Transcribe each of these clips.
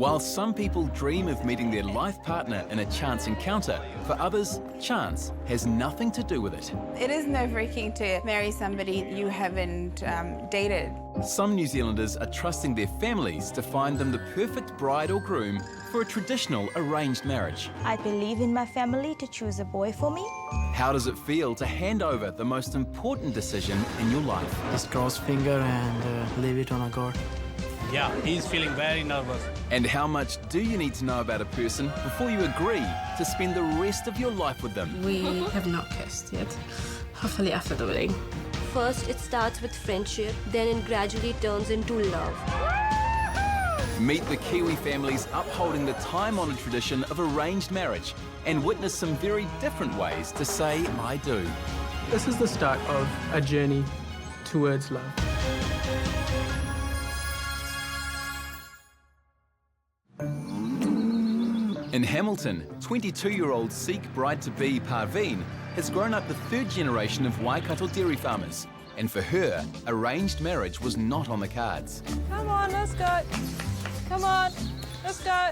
While some people dream of meeting their life partner in a chance encounter, for others, chance has nothing to do with it. It is nerve-wracking to marry somebody you haven't dated. Some New Zealanders are trusting their families to find them the perfect bride or groom for a traditional arranged marriage. I believe in my family to choose a boy for me. How does it feel to hand over the most important decision in your life? Just cross finger and leave it on a God. Yeah, he's feeling very nervous. And how much do you need to know about a person before you agree to spend the rest of your life with them? We have not kissed yet. Hopefully after the wedding. First, it starts with friendship, then it gradually turns into love. Meet the Kiwi families upholding the time-honoured tradition of arranged marriage and witness some very different ways to say I do. This is the start of a journey towards love. In Hamilton, 22-year-old Sikh bride-to-be Parveen has grown up the third generation of Waikato dairy farmers. And for her, arranged marriage was not on the cards. Come on, let's go. Come on, let's go.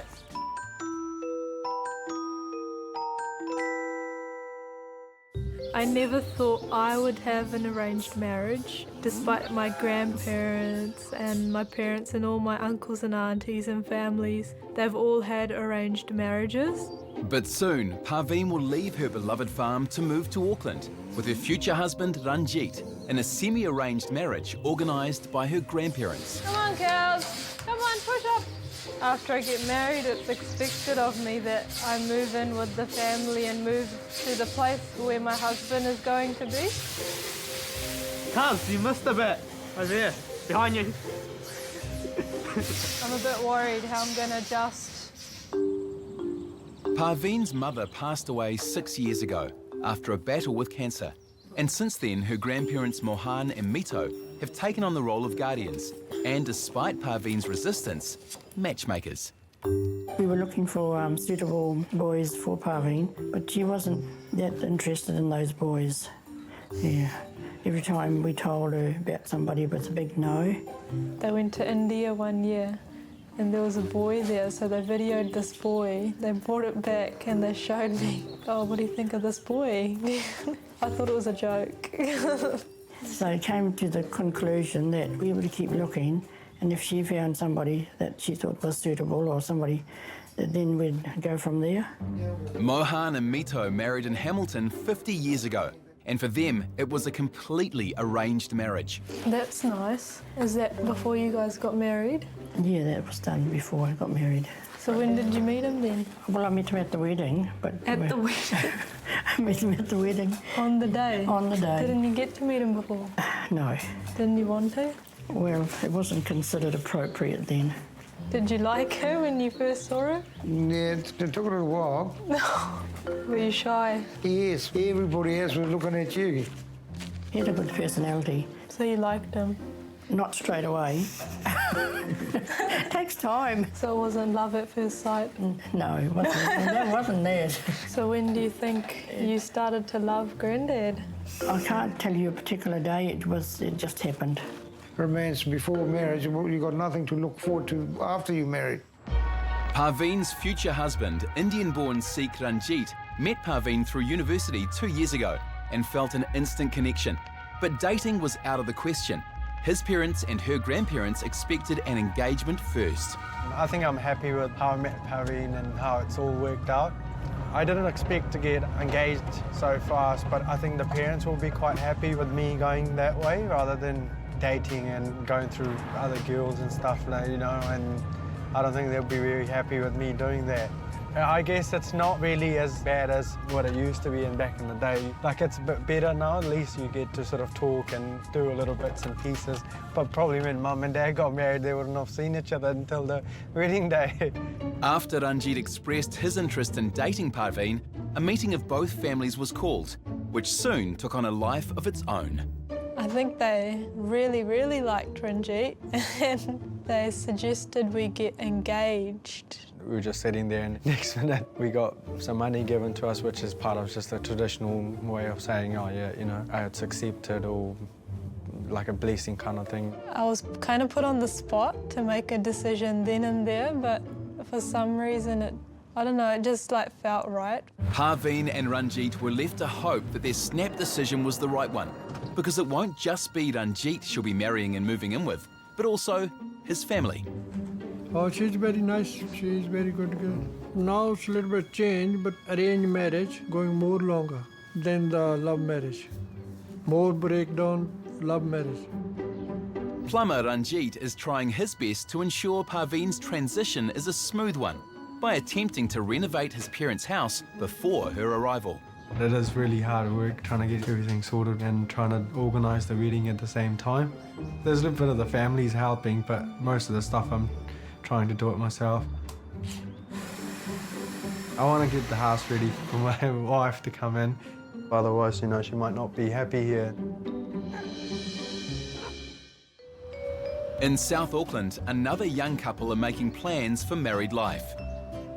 I never thought I would have an arranged marriage, despite my grandparents and my parents and all my uncles and aunties and families. They've all had arranged marriages. But soon, Parveen will leave her beloved farm to move to Auckland with her future husband Ranjit in a semi-arranged marriage organised by her grandparents. Come on, cows. Come on, push up. After I get married, it's expected of me that I move in with the family and move to the place where my husband is going to be. Cuz, you missed a bit. Over there, behind you. I'm a bit worried how I'm going to adjust. Parveen's mother passed away 6 years ago after a battle with cancer. And since then, her grandparents Mohan and Mito have taken on the role of guardians and, despite Parveen's resistance, matchmakers. We were looking for suitable boys for Parveen, but she wasn't that interested in those boys. Yeah. Every time we told her about somebody, it was a big no. They went to India one year and there was a boy there, so they videoed this boy. They brought it back and they showed me, oh, what do you think of this boy? I thought it was a joke. So I came to the conclusion that we would keep looking, and if she found somebody that she thought was suitable or somebody, then we'd go from there. Mohan and Mito married in Hamilton 50 years ago. And for them, it was a completely arranged marriage. That's nice. Is that before you guys got married? Yeah, that was done before I got married. So when did you meet him then? Well, I met him at the wedding, but... At the wedding? I met him at the wedding. On the day? On the day. Didn't you get to meet him before? No. Didn't you want to? Well, it wasn't considered appropriate then. Did you like her when you first saw her? Yeah, it took a little while. Were you shy? Yes, everybody else was looking at you. He had a good personality. So you liked him? Not straight away. It takes time. So it wasn't love at first sight? No, it wasn't. That wasn't that. So when do you think you started to love Granddad? I can't tell you a particular day. It just happened. Romance before marriage, you got nothing to look forward to after you married. Parveen's future husband, Indian-born Sikh Ranjit, met Parveen through university 2 years ago and felt an instant connection. But dating was out of the question. His parents and her grandparents expected an engagement first. I think I'm happy with how I met Parveen and how it's all worked out. I didn't expect to get engaged so fast, but I think the parents will be quite happy with me going that way rather than dating and going through other girls and stuff, like, you know, and I don't think they'll be very happy with me doing that. I guess it's not really as bad as what it used to be back in the day. Like, it's a bit better now, at least you get to sort of talk and do a little bits and pieces. But probably when Mum and Dad got married, they wouldn't have seen each other until the wedding day. After Ranjit expressed his interest in dating Parveen, a meeting of both families was called, which soon took on a life of its own. I think they really, really liked Ranjit and they suggested we get engaged. We were just sitting there and next minute we got some money given to us, which is part of just a traditional way of saying, oh yeah, you know, it's accepted, or like a blessing kind of thing. I was kind of put on the spot to make a decision then and there, but For some reason, I don't know, it just like felt right. Parveen and Ranjit were left to hope that their snap decision was the right one, because it won't just be Ranjit she'll be marrying and moving in with, but also his family. Oh, she's very nice. She's very good girl. Now it's a little bit changed, but arranged marriage going more longer than the love marriage. More breakdown, love marriage. Plumber Ranjit is trying his best to ensure Parveen's transition is a smooth one by attempting to renovate his parents' house before her arrival. It is really hard work trying to get everything sorted and trying to organise the wedding at the same time. There's a little bit of the family's helping, but most of the stuff I'm trying to do it myself. I want to get the house ready for my wife to come in. Otherwise, you know, she might not be happy here. In South Auckland, another young couple are making plans for married life.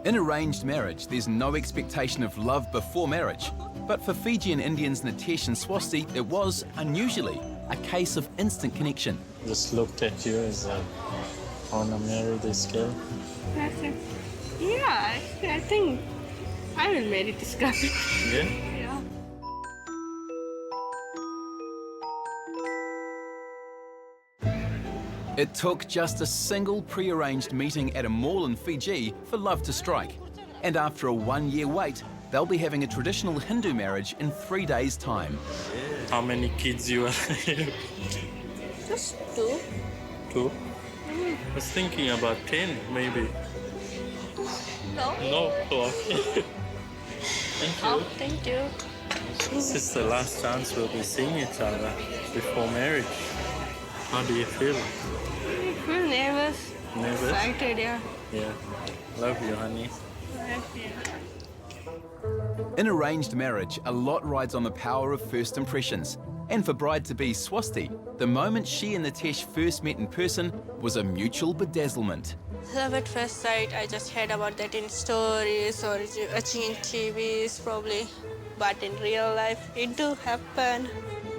In arranged marriage, there's no expectation of love before marriage. But for Fijian Indians Nitesh and Swasti, it was, unusually, a case of instant connection. Just looked at you as I want to marry this girl. Yeah, I think I will marry this guy. Yeah? Yeah. It took just a single pre-arranged meeting at a mall in Fiji for love to strike. And after a 1-year wait, they'll be having a traditional Hindu marriage in 3 days' time. How many kids you are? Just 2. 2? I was thinking about 10, maybe. No? No? Oh, okay. Thank you. Oh, thank you. This is the last chance we'll be seeing each other before marriage. How do you feel? I feel nervous. Nervous? Excited, yeah. Yeah. Love you, honey. In arranged marriage, a lot rides on the power of first impressions. And for bride-to-be Swasti, the moment she and Nitesh first met in person was a mutual bedazzlement. Love at first sight, I just heard about that in stories or watching in TVs probably. But in real life, it do happen.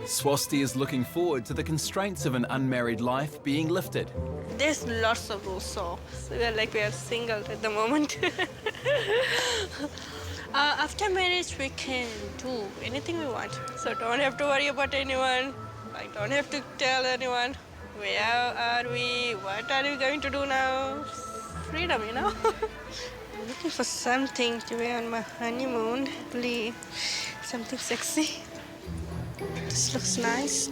Swasti is looking forward to the constraints of an unmarried life being lifted. There's lots of rules, so we are single at the moment. After marriage, we can do anything we want. So don't have to worry about anyone. I don't have to tell anyone. Where are we? What are we going to do now? Freedom, you know? I'm looking for something to wear on my honeymoon. Please, something sexy. This looks nice.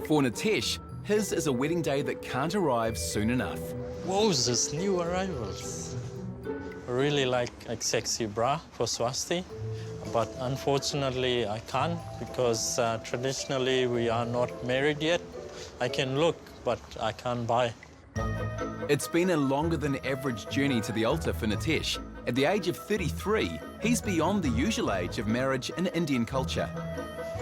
For Nitesh, his is a wedding day that can't arrive soon enough. Whoa, this new arrivals. I really like a sexy bra for Swasti, but unfortunately I can't because traditionally we are not married yet. I can look, but I can't buy. It's been a longer than average journey to the altar for Nitesh. At the age of 33, he's beyond the usual age of marriage in Indian culture.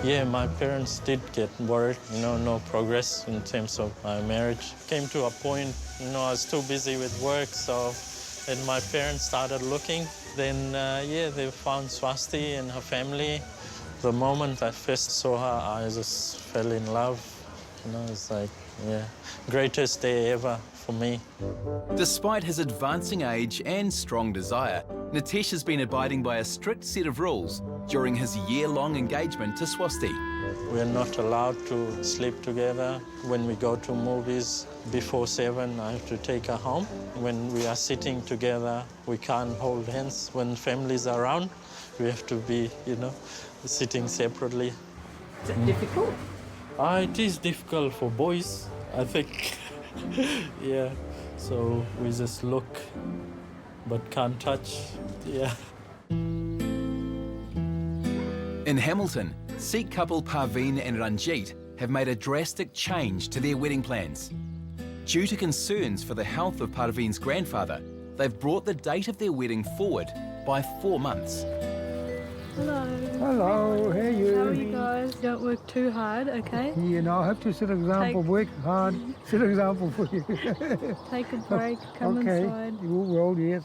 Yeah, my parents did get worried, you know, no progress in terms of my marriage. Came to a point, you know, I was too busy with work, so then my parents started looking. Then, yeah, they found Swasti and her family. The moment I first saw her, I just fell in love. You know, it's like, yeah, greatest day ever for me. Despite his advancing age and strong desire, Nitesh has been abiding by a strict set of rules during his year-long engagement to Swasti. We're not allowed to sleep together. When we go to movies before 7, I have to take her home. When we are sitting together, we can't hold hands. When families are around, we have to be, you know, sitting separately. Is it difficult? It is difficult for boys, I think. Yeah, so we just look, but can't touch, yeah. In Hamilton, Sikh couple Parveen and Ranjit have made a drastic change to their wedding plans. Due to concerns for the health of Parveen's grandfather, they've brought the date of their wedding forward by 4 months. Hello. Hello, how are you? How are you guys? Don't work too hard, okay? You know, I have to set example, work hard, set example for you. Take a break, come inside. You will, yes.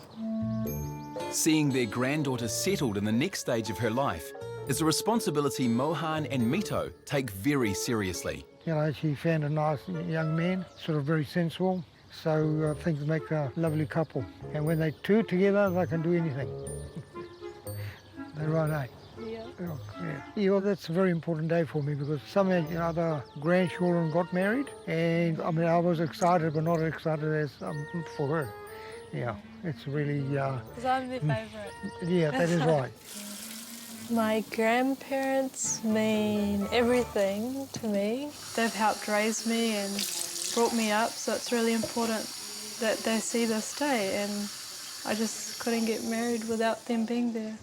Seeing their granddaughter settled in the next stage of her life is a responsibility Mohan and Mito take very seriously. You know, she found a nice young man, sort of very sensible, So I think they make a lovely couple. And when they two together, they can do anything. They're right, eh? Yeah. Oh, yeah. Yeah, well, that's a very important day for me because some of the other grandchildren got married, and I mean, I was excited, but not as excited as for her. Yeah, it's really. Because I'm the favourite. Yeah, that is right. My grandparents mean everything to me. They've helped raise me and brought me up, so it's really important that they see this day, and I just couldn't get married without them being there.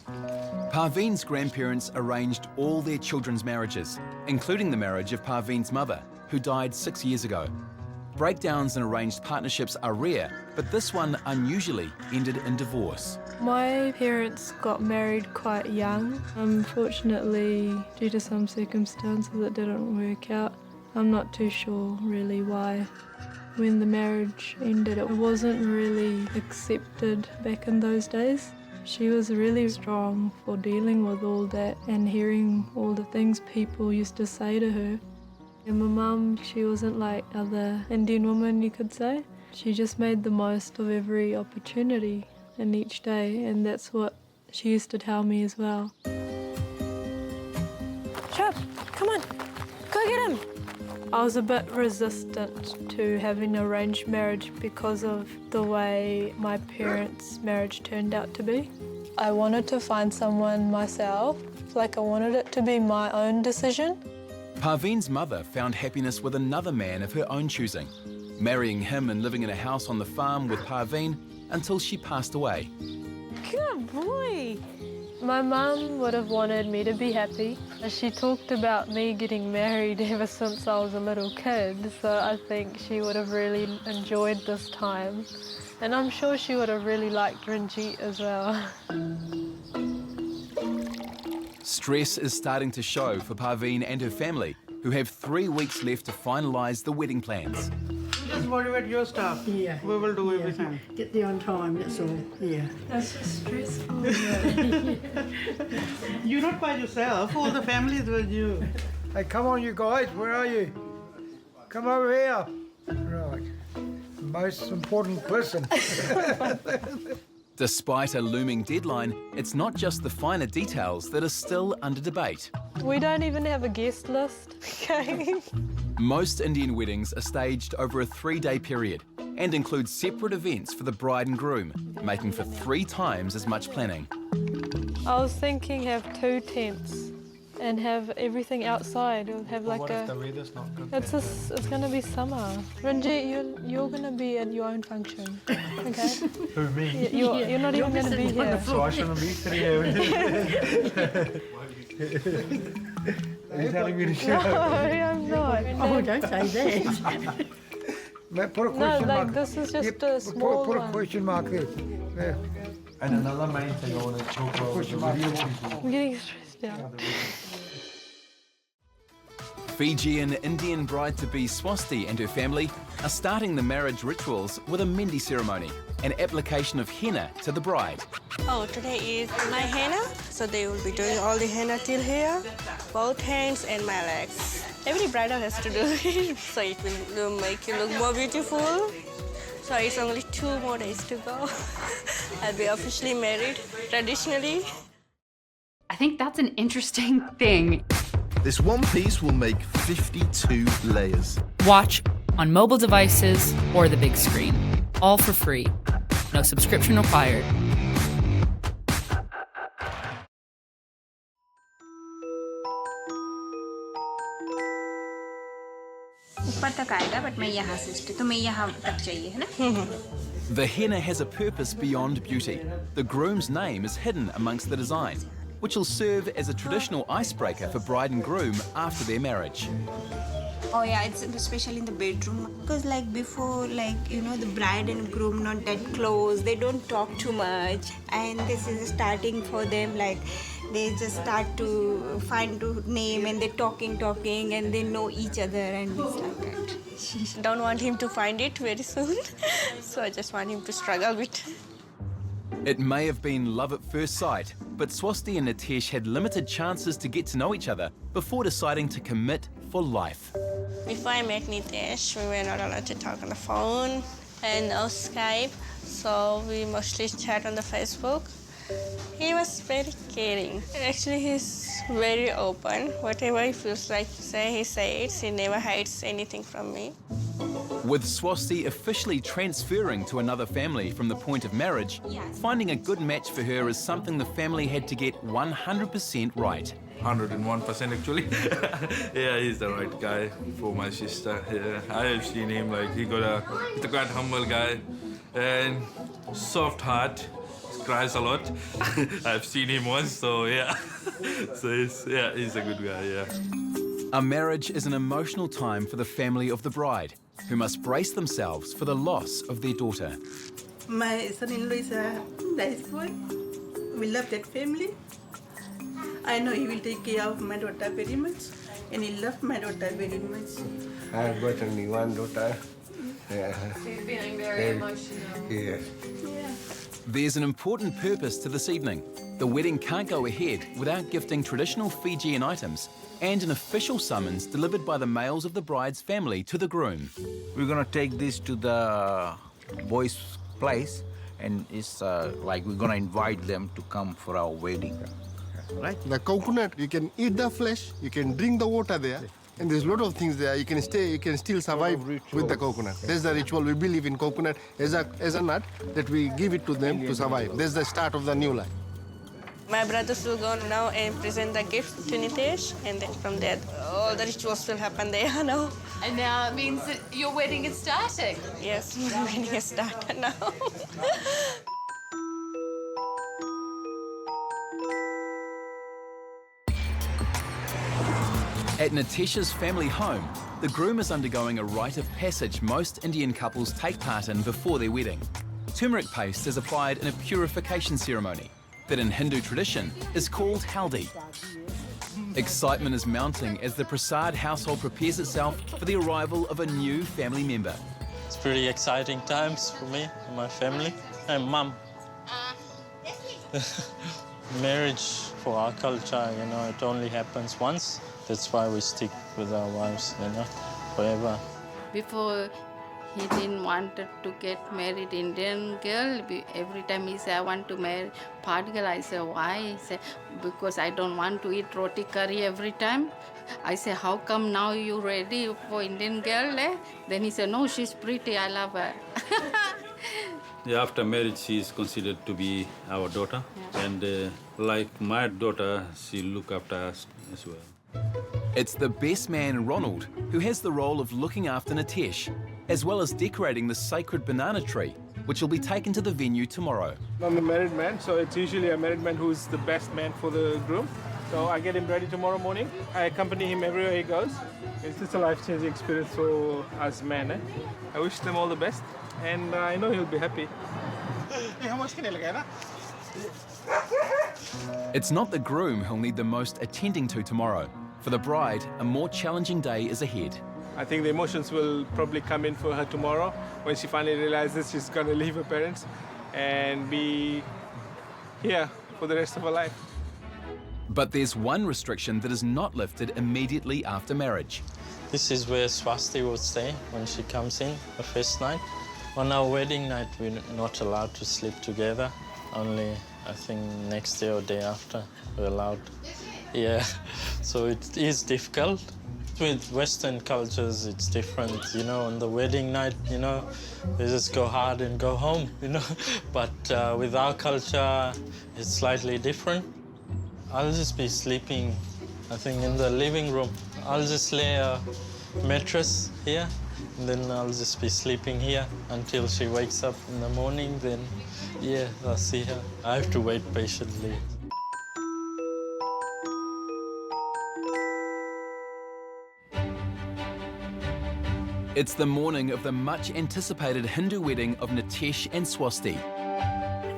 Parveen's grandparents arranged all their children's marriages, including the marriage of Parveen's mother, who died 6 years ago. Breakdowns in arranged partnerships are rare, but this one unusually ended in divorce. My parents got married quite young. Unfortunately, due to some circumstances, it didn't work out. I'm not too sure really why. When the marriage ended, it wasn't really accepted back in those days. She was really strong for dealing with all that and hearing all the things people used to say to her. And my mum, she wasn't like other Indian women, you could say. She just made the most of every opportunity in each day, and that's what she used to tell me as well. Shop, come on, go get him. I was a bit resistant to having an arranged marriage because of the way my parents' marriage turned out to be. I wanted to find someone myself, like I wanted it to be my own decision. Parveen's mother found happiness with another man of her own choosing, marrying him and living in a house on the farm with Parveen until she passed away. Good boy. My mum would have wanted me to be happy. She talked about me getting married ever since I was a little kid, so I think she would have really enjoyed this time. And I'm sure she would have really liked Ranjit as well. Stress is starting to show for Parveen and her family, who have 3 weeks left to finalise the wedding plans. Just motivate your staff. Yeah. We will do everything. Get there on time, that's all. Yeah. That's just stressful. You're not by yourself. All the family is with you. Hey, come on, you guys. Where are you? Come over here. Right. Most important person. Despite a looming deadline, it's not just the finer details that are still under debate. We don't even have a guest list, okay? Most Indian weddings are staged over a 3-day period and include separate events for the bride and groom, making for 3 times as much planning. I was thinking have 2 tents and have everything outside. We'll have like What if the weather's not good? It's gonna be summer. Ranjit, you're gonna be at your own function, okay? Who, me? You're not even gonna be here. So I shouldn't be sitting here. Are you telling me to shut No, up? I'm not. Oh, don't say that. Mate, put a No, question like mark. this is just Yeah, a small put a one. question mark there. Yeah. And another main thing I want to talk about with the video people. I'm getting stressed out. Fijian Indian bride-to-be Swasti and her family are starting the marriage rituals with a mendi ceremony, an application of henna to the bride. Oh, today is my henna, so they will be doing all the henna till here, both hands and my legs. Every bridal has to do it, so it will make you look more beautiful. So it's only 2 more days to go. I'll be officially married, traditionally. I think that's an interesting thing. This one piece will make 52 layers. Watch on mobile devices or the big screen. All for free. No subscription required. ऊपर तक आएगा but मैं यहाँ से तो मैं यहाँ तक चाहिए है ना The henna has a purpose beyond beauty. The groom's name is hidden amongst the design, which will serve as a traditional icebreaker for bride and groom after their marriage. Oh yeah, it's especially in the bedroom because like before, like you know, the bride and groom not that close. They don't talk too much, and this is starting for them. Like they just start to find to name, and they're talking, and they know each other, and it's like that. Don't want him to find it very soon, so I just want him to struggle with. It may have been love at first sight, but Swasti and Nitesh had limited chances to get to know each other before deciding to commit for life. Before I met Nitesh, we were not allowed to talk on the phone. and no Skype, so we mostly chat on the Facebook. He was very caring. Actually, he's very open. Whatever he feels like to say, he says. He never hides anything from me. With Swasti officially transferring to another family from the point of marriage, finding a good match for her is something the family had to get 100% right. 101% actually. Yeah, he's the right guy for my sister. Yeah, I have seen him, like he's a quite humble guy and soft heart. He cries a lot. I've seen him once, so yeah. So he's a good guy, yeah. A marriage is an emotional time for the family of the bride, who must brace themselves for the loss of their daughter. My son-in-law is a nice boy. We love that family. I know he will take care of my daughter very much, and he loves my daughter very much. I've got only one daughter. Yeah. So you're feeling very emotional. Yeah. There's an important purpose to this evening. The wedding can't go ahead without gifting traditional Fijian items and an official summons delivered by the males of the bride's family to the groom. We're gonna take this to the boys' place, and it's like we're gonna invite them to come for our wedding. Right? The coconut, you can eat the flesh, you can drink the water there, and there's a lot of things there. You can still survive with the coconut. There's the ritual. We believe in coconut as a nut that we give it to them to survive. That's the start of the new life. My brothers will go now and present the gift to Nitesh, and then from there, all the rituals will happen there now. And now it means that your wedding is starting. Yes, my wedding has started now. At Nitesh's family home, the groom is undergoing a rite of passage most Indian couples take part in before their wedding. Turmeric paste is applied in a purification ceremony that in Hindu tradition is called haldi. Excitement is mounting as the Prasad household prepares itself for the arrival of a new family member. It's pretty exciting times for me and my family and mum. Marriage for our culture, you know, it only happens once. That's why we stick with our wives, you know, forever. Before, he didn't want to get married Indian girl. Every time he said, I want to marry part girl. I said, why? He said, because I don't want to eat roti curry every time. I said, how come now you ready for Indian girl? Eh? Then he said, no, she's pretty, I love her. Yeah, after marriage, she is considered to be our daughter. Yeah. And like my daughter, she look after us as well. It's the best man, Ronald, who has the role of looking after Nitesh, as well as decorating the sacred banana tree, which will be taken to the venue tomorrow. I'm a married man, so it's usually a married man who's the best man for the groom. So I get him ready tomorrow morning. I accompany him everywhere he goes. It's just a life-changing experience for us men. Eh? I wish them all the best, and I know he'll be happy. It's not the groom who'll need the most attending to tomorrow. For the bride, a more challenging day is ahead. I think the emotions will probably come in for her tomorrow when she finally realizes she's going to leave her parents and be here for the rest of her life. But there's one restriction that is not lifted immediately after marriage. This is where Swasti will stay when she comes in the first night. On our wedding night, we're not allowed to sleep together. Only, I think, next day or day after, we're allowed. Yeah, so it is difficult. With Western cultures, it's different. You know, on the wedding night, you know, they just go hard and go home, you know. But with our culture, it's slightly different. I'll just be sleeping, I think, in the living room. I'll just lay a mattress here, and then I'll just be sleeping here until she wakes up in the morning. Then, yeah, I'll see her. I have to wait patiently. It's the morning of the much-anticipated Hindu wedding of Nitesh and Swasti.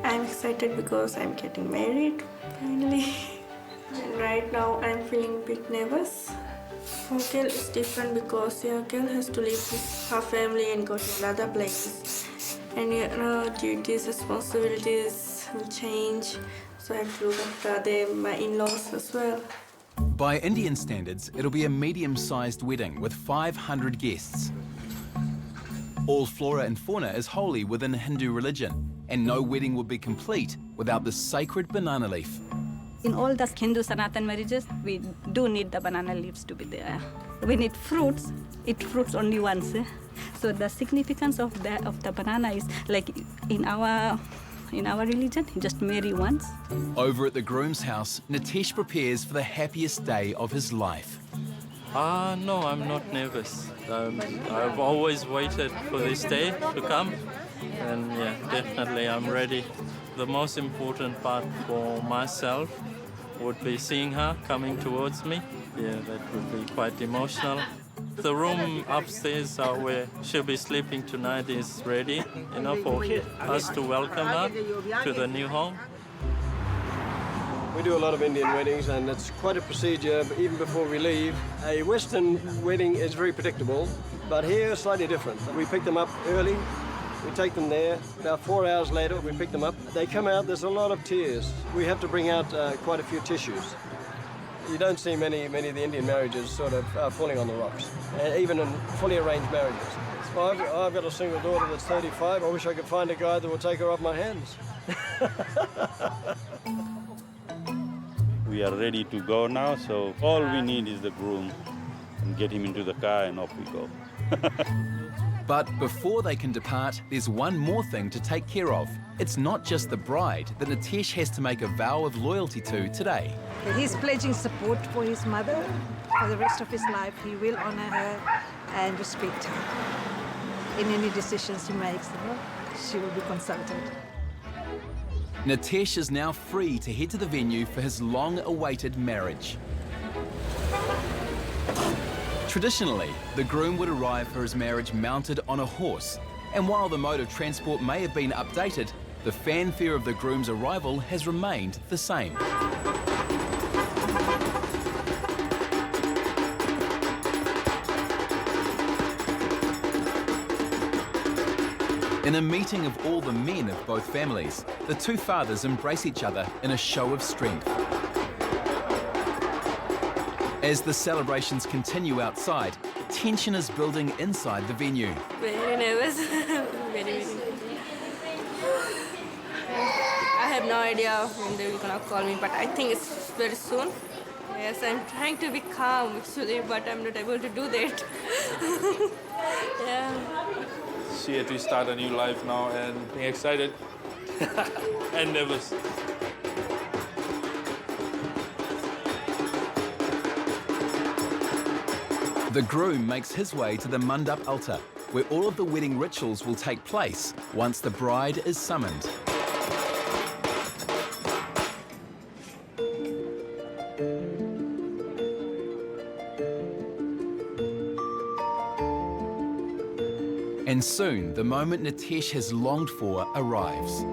I'm excited because I'm getting married, finally. And right now, I'm feeling a bit nervous. For girl, it's different because girl has to leave her family and go to another place. And duties, responsibilities will change. So I have to look after my in-laws as well. By Indian standards, it'll be a medium-sized wedding with 500 guests. All flora and fauna is holy within Hindu religion, and no wedding would be complete without the sacred banana leaf. In all the Hindu Sanatan marriages, we do need the banana leaves to be there. When it fruits only once. So the significance of the banana is like in our religion, just marry once. Over at the groom's house, Nitesh prepares for the happiest day of his life. No, I'm not nervous. I've always waited for this day to come. And yeah, definitely I'm ready. The most important part for myself would be seeing her coming towards me. Yeah, that would be quite emotional. The room upstairs where she'll be sleeping tonight is ready, for us to welcome her to the new home. We do a lot of Indian weddings and it's quite a procedure even before we leave. A Western wedding is very predictable, but here it's slightly different. We pick them up early, we take them there, about 4 hours later we pick them up. They come out, there's a lot of tears. We have to bring out quite a few tissues. You don't see many of the Indian marriages sort of falling on the rocks, even in fully arranged marriages. Well, I've got a single daughter that's 35. I wish I could find a guy that will take her off my hands. We are ready to go now, so all we need is the groom and get him into the car and off we go. But before they can depart, there's one more thing to take care of. It's not just the bride that Nitesh has to make a vow of loyalty to today. He's pledging support for his mother. For the rest of his life, he will honor her and respect her. In any decisions he makes, she will be consulted. Nitesh is now free to head to the venue for his long-awaited marriage. Traditionally, the groom would arrive for his marriage mounted on a horse, and while the mode of transport may have been updated, the fanfare of the groom's arrival has remained the same. In a meeting of all the men of both families, the two fathers embrace each other in a show of strength. As the celebrations continue outside, tension is building inside the venue. Very nervous. very. I have no idea when they're gonna call me, but I think it's very soon. Yes, I'm trying to be calm actually, but I'm not able to do that. Yeah. She had to start a new life now and being excited and nervous. The groom makes his way to the mandap altar, where all of the wedding rituals will take place once the bride is summoned. And soon, the moment Nitesh has longed for arrives.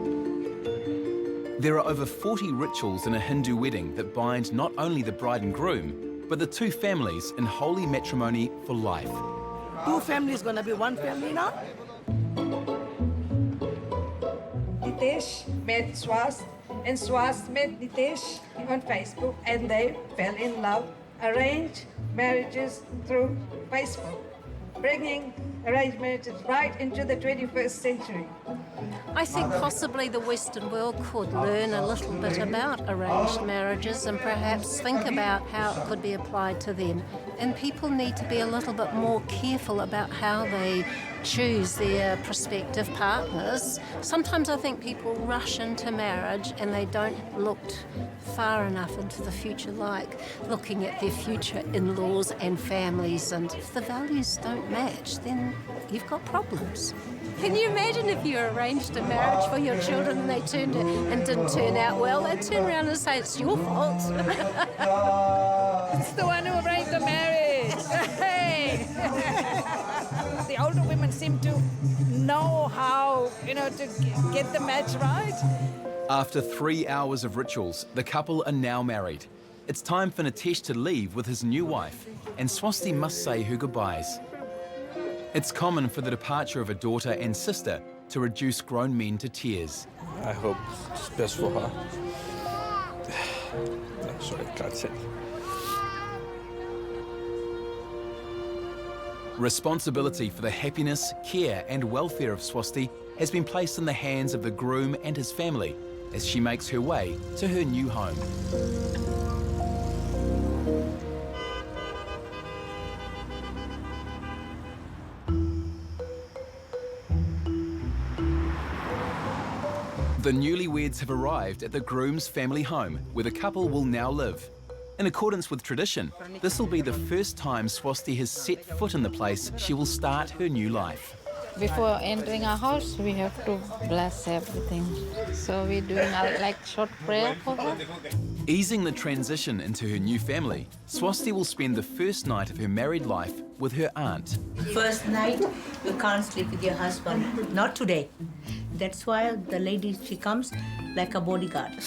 There are over 40 rituals in a Hindu wedding that bind not only the bride and groom, but the two families in holy matrimony for life. Two families gonna be one family now? Nitesh met Swast, and Swast met Nitesh on Facebook, and they fell in love. Arranged marriages through Facebook, bringing arranged marriages right into the 21st century. I think possibly the Western world could learn a little bit about arranged marriages and perhaps think about how it could be applied to them. And people need to be a little bit more careful about how they choose their prospective partners. Sometimes I think people rush into marriage and they don't look far enough into the future, like looking at their future in-laws and families, and if the values don't match, then you've got problems. Can you imagine if you arranged a marriage for your children and they didn't turn out well? They'd turn around and say it's your fault. It's the one who arranged the marriage. Hey! The older women seem to know how, to get the match right. After 3 hours of rituals, the couple are now married. It's time for Nitesh to leave with his new wife, and Swasti must say her goodbyes. It's common for the departure of a daughter and sister to reduce grown men to tears. I hope it's best for her. I'm sorry, I can't say. Responsibility for the happiness, care and welfare of Swasti has been placed in the hands of the groom and his family as she makes her way to her new home. The newlyweds have arrived at the groom's family home, where the couple will now live. In accordance with tradition, this will be the first time Swasti has set foot in the place she will start her new life. Before entering our house, we have to bless everything. So we're doing like short prayer for her. Easing the transition into her new family, Swasti will spend the first night of her married life with her aunt. First night, you can't sleep with your husband. Not today. That's why the lady, she comes like a bodyguard.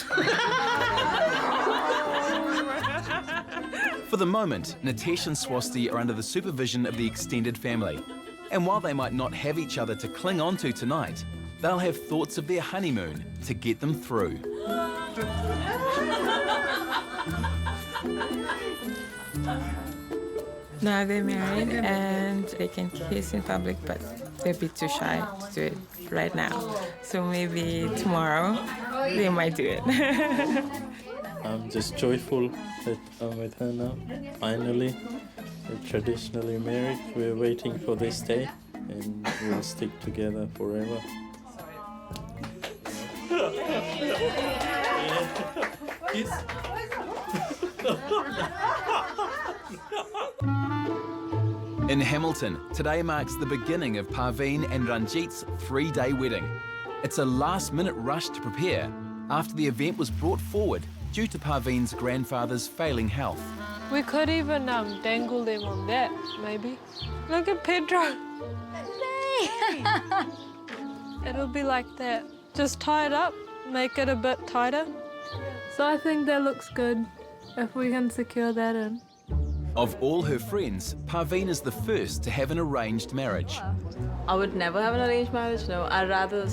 For the moment, Nitesh and Swasti are under the supervision of the extended family. And while they might not have each other to cling on to tonight, they'll have thoughts of their honeymoon to get them through. Now they're married and they can kiss in public, but they're a bit too shy to do it right now. So maybe tomorrow they might do it. I'm just joyful that I'm with her now. Finally, we're traditionally married. We're waiting for this day and we'll stick together forever. In Hamilton, today marks the beginning of Parveen and Ranjit's 3-day wedding. It's a last-minute rush to prepare after the event was brought forward due to Parveen's grandfather's failing health. We could even dangle them on that, maybe. Look at Pedro. It'll be like that. Just tie it up, make it a bit tighter. So I think that looks good, if we can secure that in. Of all her friends, Parveen is the first to have an arranged marriage. I would never have an arranged marriage, no. I'd rather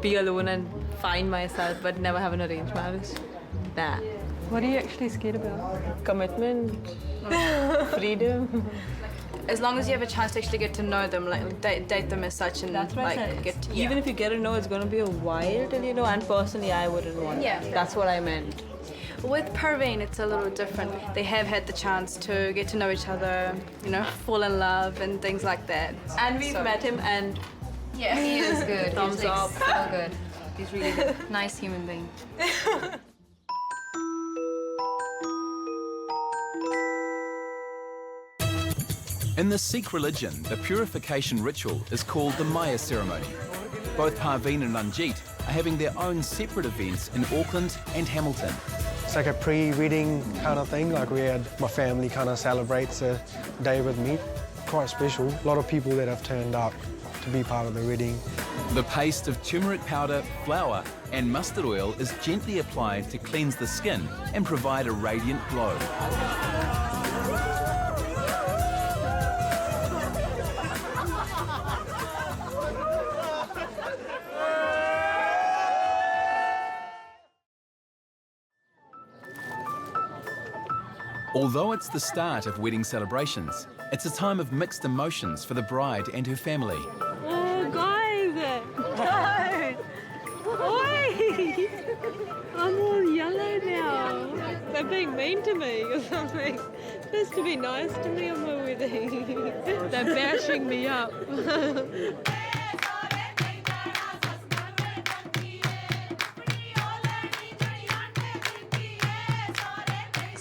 be alone and find myself, but never have an arranged marriage. Nah. What are you actually scared about? Commitment, freedom. As long as you have a chance to actually get to know them, like date them as such, and That's right. like get. Even if you get to know, it's going to be a while till you know. And personally, I wouldn't want. Yeah. That's what I meant. With Parveen, it's a little different. They have had the chance to get to know each other, you know, fall in love and things like that. And we've met him, and yeah, He is good. Thumbs He's like, up. so good. He's really good. Nice human being. In the Sikh religion, the purification ritual is called the Maya ceremony. Both Parveen and Ranjit are having their own separate events in Auckland and Hamilton. It's like a pre-wedding kind of thing, like we had my family kind of celebrates the day with me. Quite special. A lot of people that have turned up to be part of the wedding. The paste of turmeric powder, flour and mustard oil is gently applied to cleanse the skin and provide a radiant glow. Although it's the start of wedding celebrations, it's a time of mixed emotions for the bride and her family. Oh, guys! Guys! Oi! I'm all yellow now. They're being mean to me or something. Supposed to be nice to me on my wedding. They're bashing me up.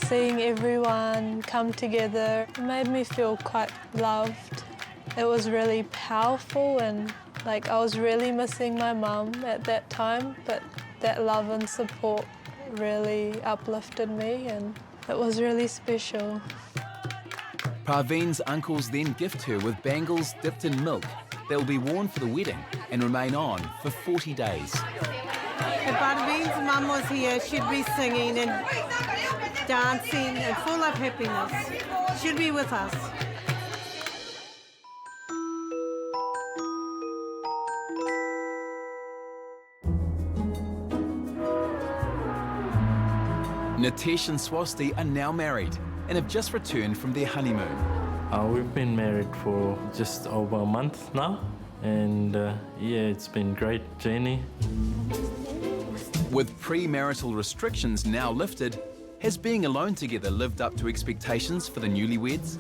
Seeing everyone come together made me feel quite loved. It was really powerful, and like I was really missing my mum at that time, but that love and support really uplifted me, and it was really special. Parveen's uncles then gift her with bangles dipped in milk. They'll be worn for the wedding and remain on for 40 days. If Parveen's mum was here, she'd be singing and dancing and full of happiness. She'll be with us. Nitesh and Swasti are now married and have just returned from their honeymoon. We've been married for just over a month now, and yeah, it's been a great journey. With premarital restrictions now lifted, has being alone together lived up to expectations for the newlyweds?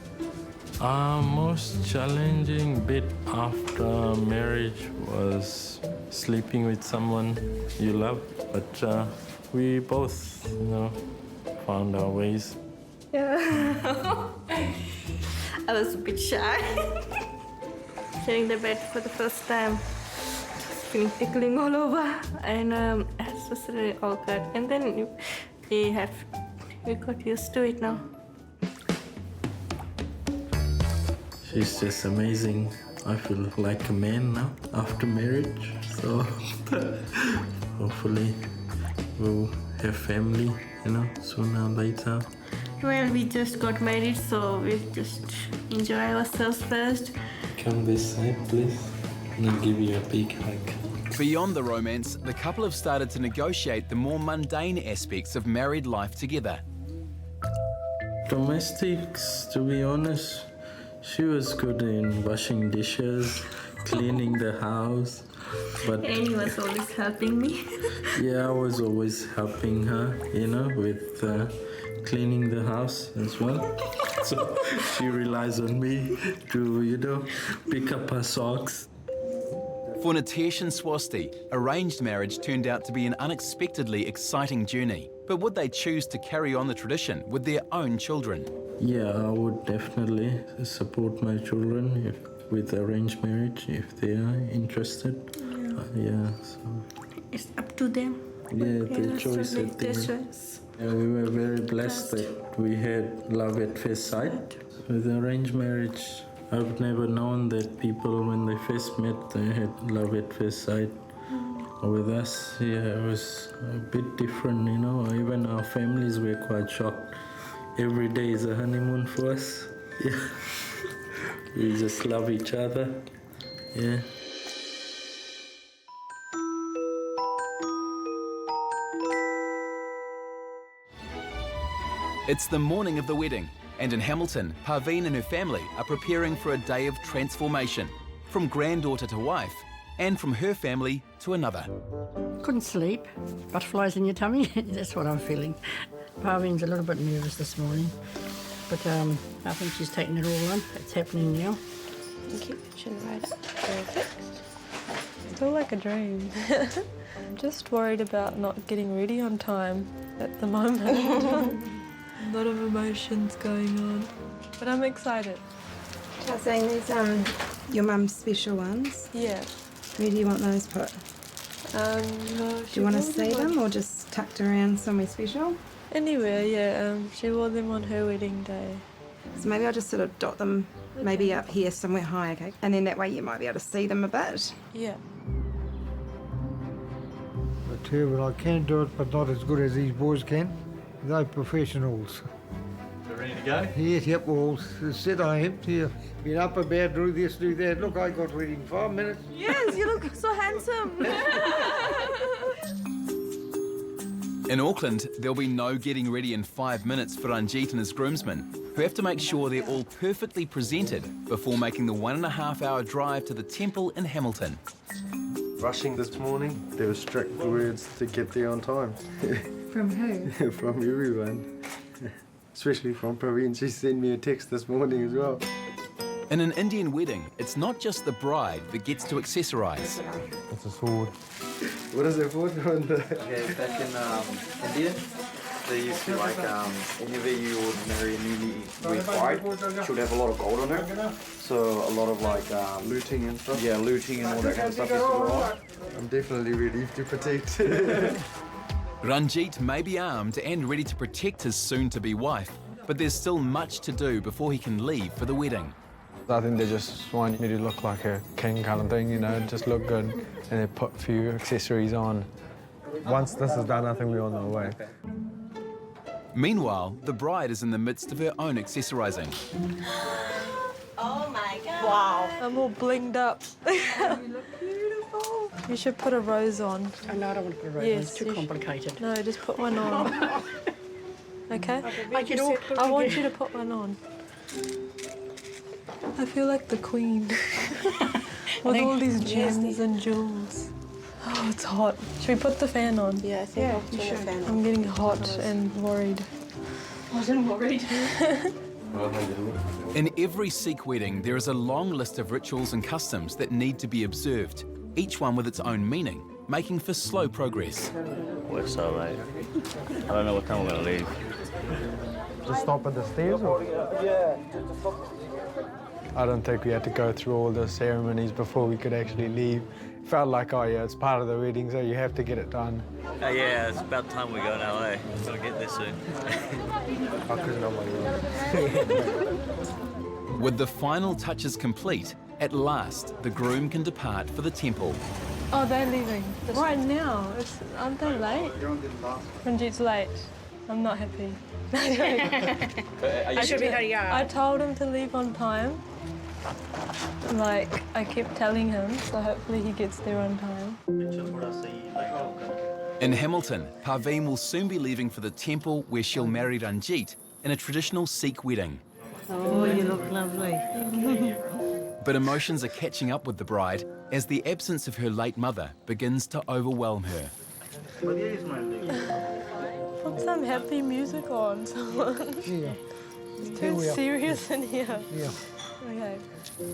Most challenging bit after marriage was sleeping with someone you love, but we both, found our ways. Yeah. I was a bit shy. Sharing the bed for the first time. Feeling tickling all over, and it was really awkward. And then we got used to it now. She's just amazing. I feel like a man now after marriage. So hopefully we'll have family, sooner or later. Well, we just got married, so we'll just enjoy ourselves first. Come this side, please, and I'll give you a big hug. Beyond the romance, the couple have started to negotiate the more mundane aspects of married life together. Domestics, to be honest, she was good in washing dishes, cleaning the house, but... And he was always helping me. Yeah, I was always helping her, with cleaning the house as well. So she relies on me to, pick up her socks. For Nitesh and Swasti, arranged marriage turned out to be an unexpectedly exciting journey. But would they choose to carry on the tradition with their own children? Yeah, I would definitely support my children with arranged marriage if they are interested. So. It's up to them. Yeah, their choice at the end. Yeah, we were very blessed that we had love at first sight. With arranged marriage, I've never known that people, when they first met, they had love at first sight. With us, it was a bit different, Even our families were quite shocked. Every day is a honeymoon for us. Yeah. We just love each other. Yeah. It's the morning of the wedding, and in Hamilton, Parveen and her family are preparing for a day of transformation, from granddaughter to wife, and from her family to another. Couldn't sleep, butterflies in your tummy, that's what I'm feeling. Parveen's a little bit nervous this morning, but I think she's taking it all on. It's happening now. Thank you. Chin right up. Perfect. Still like a dream. I'm just worried about not getting ready on time at the moment. A lot of emotions going on, but I'm excited. I was saying these your mum's special ones. Yeah. Where do you want those put? No, do you want to see them or just tucked around somewhere special? Anywhere, yeah. She wore them on her wedding day. So maybe I'll just sort of dot them maybe up here somewhere high, okay? And then that way you might be able to see them a bit. Yeah. I tell you what, I can do it, but not as good as these boys can. They're professionals. So ready to go? Yes, yep, well, said I am here. Been up about, do this, do that. Look, I got ready in 5 minutes. Yes, you look so handsome. In Auckland, there'll be no getting ready in 5 minutes for Ranjit and his groomsmen, who have to make sure they're all perfectly presented before making the 1.5-hour drive to the temple in Hamilton. Rushing this morning, there were strict words to get there on time. From who? From everyone. Especially from Parveen. She sent me a text this morning as well. In an Indian wedding, it's not just the bride that gets to accessorise. It's a sword. What is it for? Okay, back in India, they used to whenever you would marry a newly bride, she would have a lot of gold on her. So a lot of looting and stuff. Yeah, looting and all that kind of stuff used to go on. I'm definitely ready to protect. Ranjit may be armed and ready to protect his soon-to-be wife, but there's still much to do before he can leave for the wedding. I think they just want me to look like a king kind of thing, just look good, and they put a few accessories on. Once this is done, I think we're on our way. Meanwhile, the bride is in the midst of her own accessorising. Oh my God. Wow. I'm all blinged up. You look beautiful. You should put a rose on. Oh, no, I don't want to put a rose on. It's too complicated. No, just put one on. Okay? I want you to put one on. I feel like the queen. With all these gems and jewels. Oh, it's hot. Should we put the fan on? Yeah, I think I'll turn the fan on. I'm getting hot and worried. I wasn't worried. In every Sikh wedding, there is a long list of rituals and customs that need to be observed, each one with its own meaning, making for slow progress. We're so late. I don't know what time we're going to leave. Just stop at the stairs? Or? Yeah. I don't think we had to go through all the ceremonies before we could actually leave. Felt like, oh yeah, it's part of the wedding, so you have to get it done. Yeah, it's about time we go now, eh? We've got to get there soon. With the final touches complete, at last, the groom can depart for the temple. Oh, they're leaving. Right now. Aren't they late? Ranjit's late. I'm not happy. I should be hurry up. I told him to leave on time. Like, I keep telling him, so hopefully he gets there on time. In Hamilton, Parveen will soon be leaving for the temple where she'll marry Ranjit in a traditional Sikh wedding. Oh, you look lovely. But emotions are catching up with the bride as the absence of her late mother begins to overwhelm her. Put some happy music on, someone. Yeah. It's too serious in here. Yeah. Okay.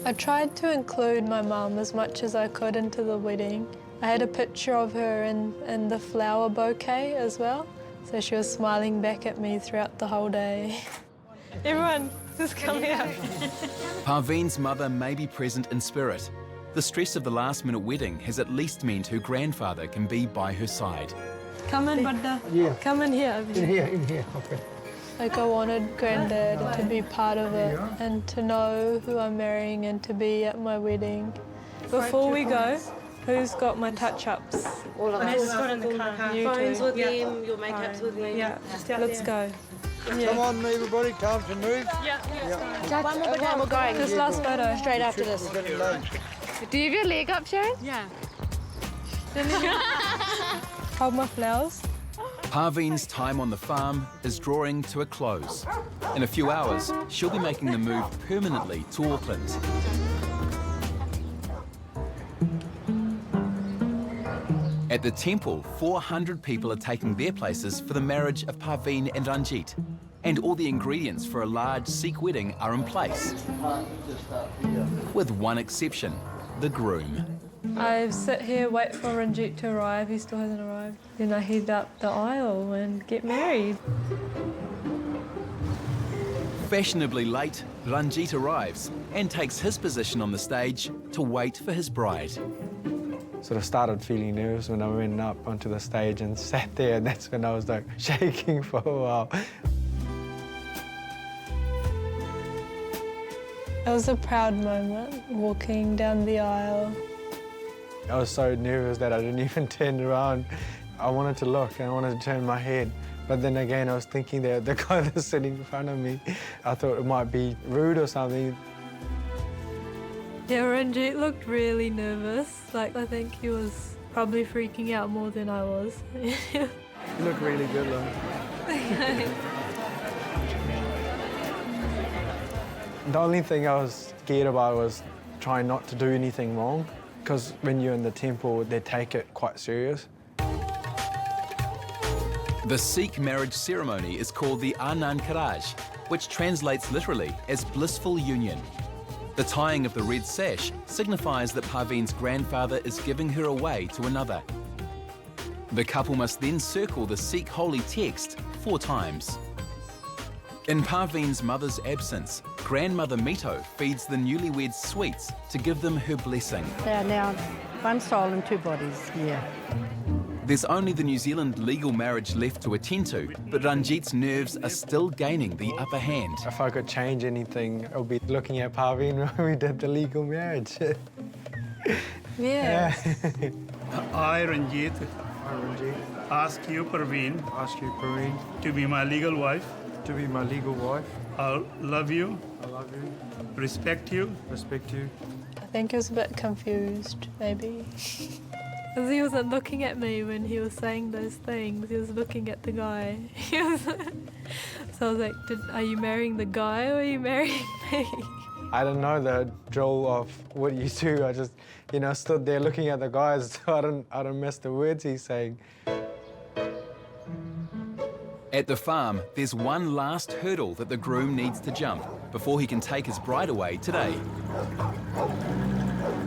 I tried to include my mum as much as I could into the wedding. I had a picture of her in the flower bouquet as well, so she was smiling back at me throughout the whole day. Everyone, just come here. Parveen's mother may be present in spirit. The stress of the last-minute wedding has at least meant her grandfather can be by her side. Come in, Badda. Yeah. Come in here. In here, okay. Like, I wanted Granddad to be part of it and to know who I'm marrying and to be at my wedding. Before we go, who's got my touch-ups? All of us. Got in the car. You Phones two. with them, your makeup's with them. Yeah, let's go. Come on, everybody, time to move. Yeah. One more time, we're going. This last photo. Straight after this. Do you have your leg up, Sharon? Yeah. Hold my flowers. Parveen's time on the farm is drawing to a close. In a few hours, she'll be making the move permanently to Auckland. At the temple, 400 people are taking their places for the marriage of Parveen and Ranjit. And all the ingredients for a large Sikh wedding are in place. With one exception, the groom. I sit here, wait for Ranjit to arrive. He still hasn't arrived. Then I head up the aisle and get married. Fashionably late, Ranjit arrives and takes his position on the stage to wait for his bride. Sort of started feeling nervous when I went up onto the stage and sat there, and that's when I was like shaking for a while. It was a proud moment, walking down the aisle. I was so nervous that I didn't even turn around. I wanted to look and I wanted to turn my head. But then again, I was thinking that the guy that's sitting in front of me, I thought it might be rude or something. Yeah, Ranjit looked really nervous. Like, I think he was probably freaking out more than I was. You look really good, Lauren. The only thing I was scared about was trying not to do anything wrong, because when you're in the temple, they take it quite serious. The Sikh marriage ceremony is called the Anand Karaj, which translates literally as blissful union. The tying of the red sash signifies that Parveen's grandfather is giving her away to another. The couple must then circle the Sikh holy text 4 times. In Parveen's mother's absence, grandmother Mito feeds the newlyweds sweets to give them her blessing. They are now one soul and 2 bodies here. There's only the New Zealand legal marriage left to attend to, but Ranjit's nerves are still gaining the upper hand. If I could change anything, I would be looking at Parveen when we did the legal marriage. Yeah. I, Ranjit, ask you, Parveen, to be my legal wife. To be my legal wife. I'll love you. I love you. Respect you. Respect you. I think he was a bit confused, maybe. Because he wasn't looking at me when he was saying those things. He was looking at the guy. So I was like, are you marrying the guy or are you marrying me? I didn't know the drill of what you do. I just, you know, stood there looking at the guys, so I don't miss the words he's saying. At the farm, there's one last hurdle that the groom needs to jump before he can take his bride away today.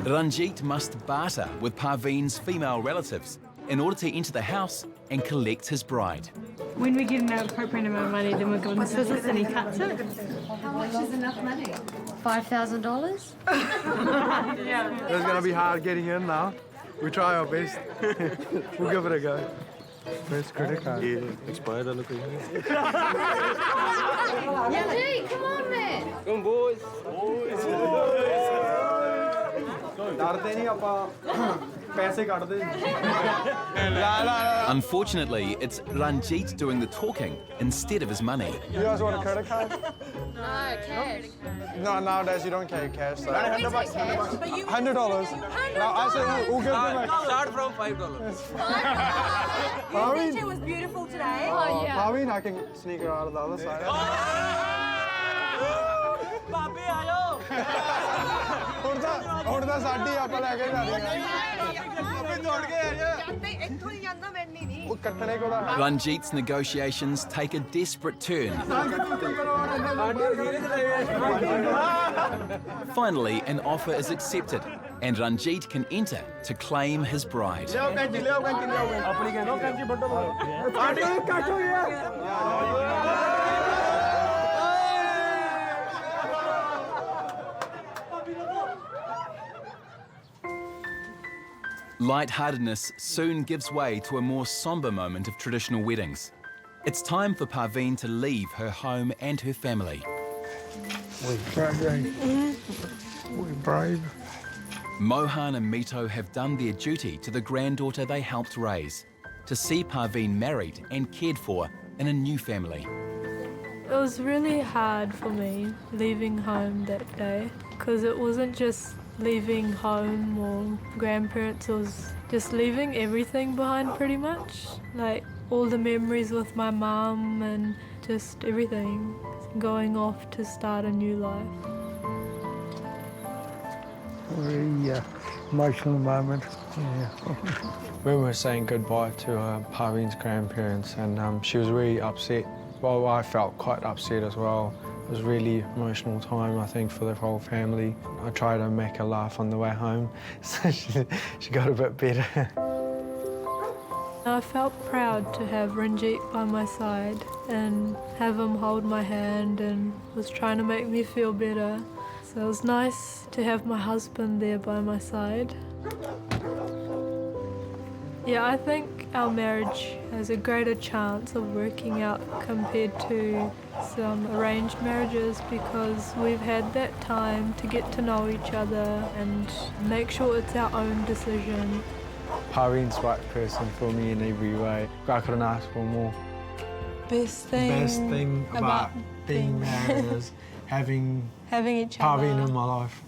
Ranjit must barter with Parveen's female relatives in order to enter the house and collect his bride. When we get an appropriate amount of money, then we're given scissors and he cuts it. How much is enough money? $5,000? Yeah. It's going to be hard getting in now. We try our best. We'll give it a go. First credit card. Yeah, expired a little. Hey, come on, man. Come on, boys. Unfortunately, it's Ranjit doing the talking instead of his money. You guys want a credit card? No, cash. No, nowadays you don't carry cash. So. $100. $100. Now I say we'll give them a... Start from $5. Parveen, It was beautiful today. Oh, yeah. Parveen, I can sneak her out of the other side. ਹੁਣ ਤਾਂ ਸਾਡੀ ਆਪਾਂ ਲੈ ਕੇ ਜਾਣੀ ਉਹ ਕੱਟਣੇ ਕੋਲ Ranjit's negotiations take a desperate turn. Finally, an offer is accepted, and Ranjit can enter to claim his bride. Lightheartedness soon gives way to a more sombre moment of traditional weddings. It's time for Parveen to leave her home and her family. We're brave. Mohan and Mito have done their duty to the granddaughter they helped raise, to see Parveen married and cared for in a new family. It was really hard for me leaving home that day because it wasn't just leaving home or grandparents, it was just leaving everything behind pretty much. Like all the memories with my mum and just everything, going off to start a new life. Very emotional moment. Yeah. When we were saying goodbye to Parveen's grandparents, and she was really upset. Well, I felt quite upset as well. It was a really emotional time, I think, for the whole family. I tried to make her laugh on the way home, so she got a bit better. I felt proud to have Ranjit by my side and have him hold my hand and was trying to make me feel better. So it was nice to have my husband there by my side. Yeah, I think our marriage has a greater chance of working out compared to some arranged marriages because we've had that time to get to know each other and make sure it's our own decision. Parveen's the right person for me in every way. I couldn't ask for more. Best thing about being married is having each other. Parveen in my life.